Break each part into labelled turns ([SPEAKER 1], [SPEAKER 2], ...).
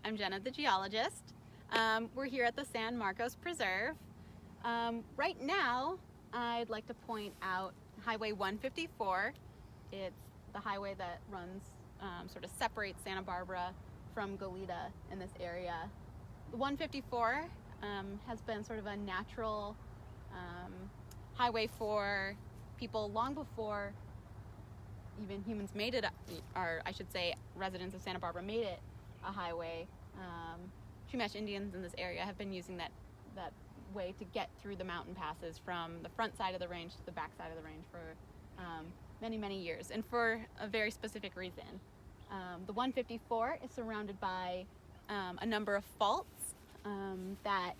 [SPEAKER 1] I'm Jenna, the geologist. We're here at the San Marcos Preserve. Right now, I'd like to point out Highway 154. It's the highway that runs, sort of separates Santa Barbara from Goleta in this area. The 154 has been sort of a natural highway for people long before even humans made it, or I should say residents of Santa Barbara made it a highway. Chumash Indians in this area have been using that way to get through the mountain passes from the front side of the range to the back side of the range for many years, and for a very specific reason. The 154 is surrounded by a number of faults that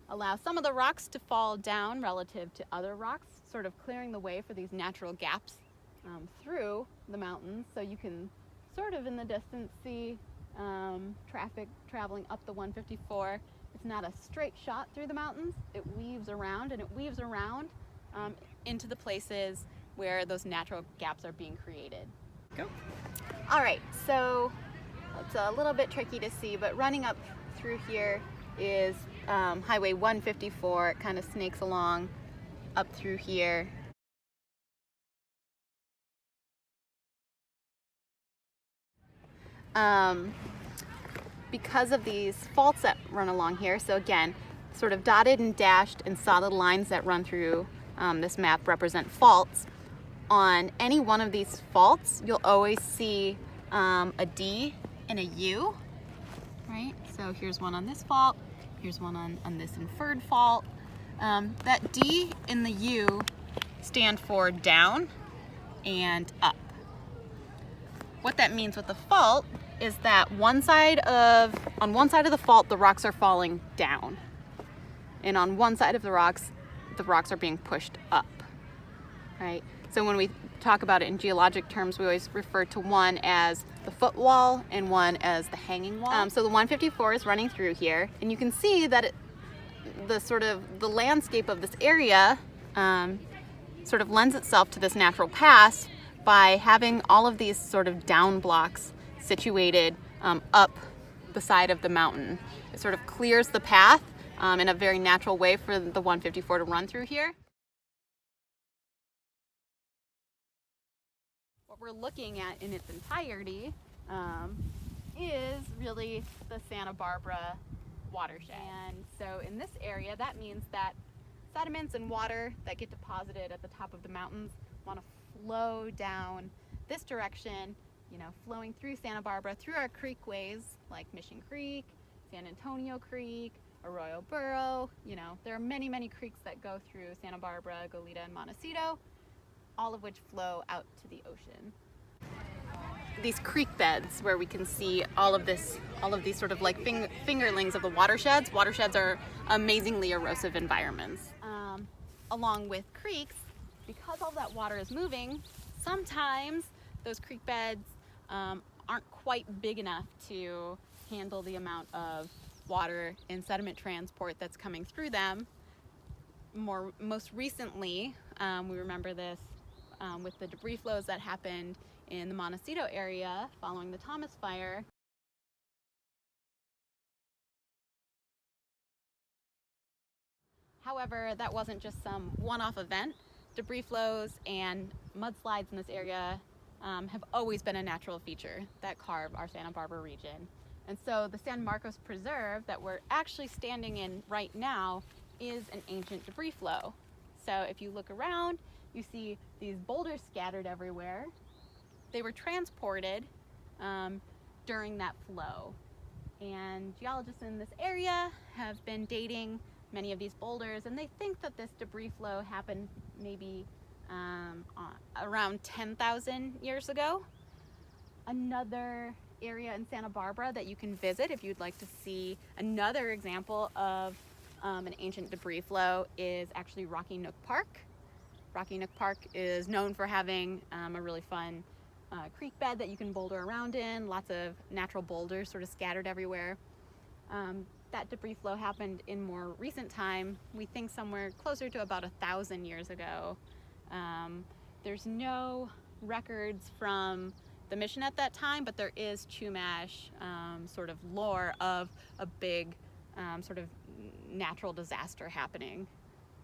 [SPEAKER 1] allow some of the rocks to fall down relative to other rocks, sort of clearing the way for these natural gaps through the mountains. So you can sort of in the distance see traffic traveling up the 154. It's not a straight shot through the mountains. It weaves around, and it weaves around into the places where those natural gaps are being created.
[SPEAKER 2] Go.
[SPEAKER 1] All right, so it's a little bit tricky to see, but running up through here is Highway 154. It kind of snakes along up through here. Because of these faults that run along here, so again, sort of dotted and dashed and solid lines that run through this map represent faults. On any one of these faults, you'll always see a D and a U, right? So here's one on this fault, here's one on this inferred fault. That D and the U stand for down and up. What that means with the fault is that on one side of the fault, the rocks are falling down, and on one side of the rocks are being pushed up, right? So when we talk about it in geologic terms, we always refer to one as the footwall and one as the hanging wall. So the 154 is running through here, and you can see that the landscape of this area sort of lends itself to this natural pass by having all of these sort of down blocks situated up the side of the mountain. It sort of clears the path in a very natural way for the 154 to run through here. What we're looking at in its entirety is really the Santa Barbara watershed. And so in this area, that means that sediments and water that get deposited at the top of the mountains want to flow down this direction, flowing through Santa Barbara, through our creekways like Mission Creek, San Antonio Creek, Arroyo Burro. There are many creeks that go through Santa Barbara, Goleta, and Montecito, all of which flow out to the ocean. These creek beds where we can see all of these sort of like fingerlings of the watersheds. Watersheds are amazingly erosive environments. Along with creeks, because all that water is moving, sometimes those creek beds aren't quite big enough to handle the amount of water and sediment transport that's coming through them. Most recently, we remember this with the debris flows that happened in the Montecito area following the Thomas Fire. However, that wasn't just some one-off event. Debris flows and mudslides in this area have always been a natural feature that carve our Santa Barbara region. And so the San Marcos Preserve that we're actually standing in right now is an ancient debris flow. So if you look around, you see these boulders scattered everywhere. They were transported during that flow. And geologists in this area have been dating many of these boulders, and they think that this debris flow happened maybe around 10,000 years ago. Another area in Santa Barbara that you can visit if you'd like to see another example of an ancient debris flow is actually Rocky Nook Park. Rocky Nook Park is known for having a really fun creek bed that you can boulder around in, lots of natural boulders sort of scattered everywhere. That debris flow happened in more recent time. We think somewhere closer to about 1,000 years ago. There's no records from the mission at that time, but there is Chumash sort of lore of a big sort of natural disaster happening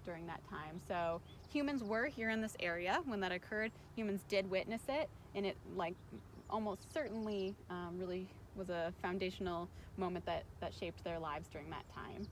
[SPEAKER 1] during that time. So humans were here in this area when that occurred. Humans did witness it, and it like almost certainly really was a foundational moment that shaped their lives during that time.